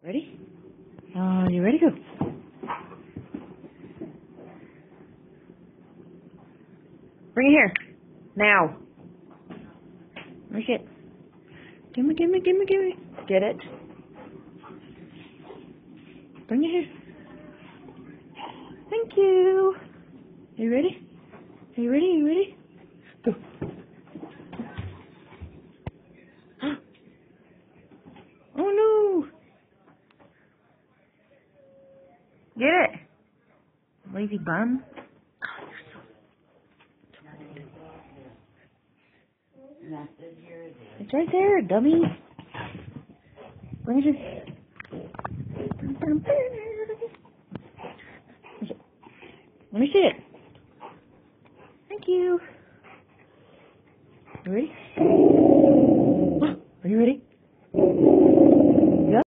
Ready? You ready? Go. Bring it here. Now. Where's it? Gimme. Get it. Bring it here. Thank you. Are you ready? Are you ready? Go. Oh no. Get it. Lazy bum. It's right there, dummy. Bring it here. Let me see it. Thank you. You ready? Are you ready?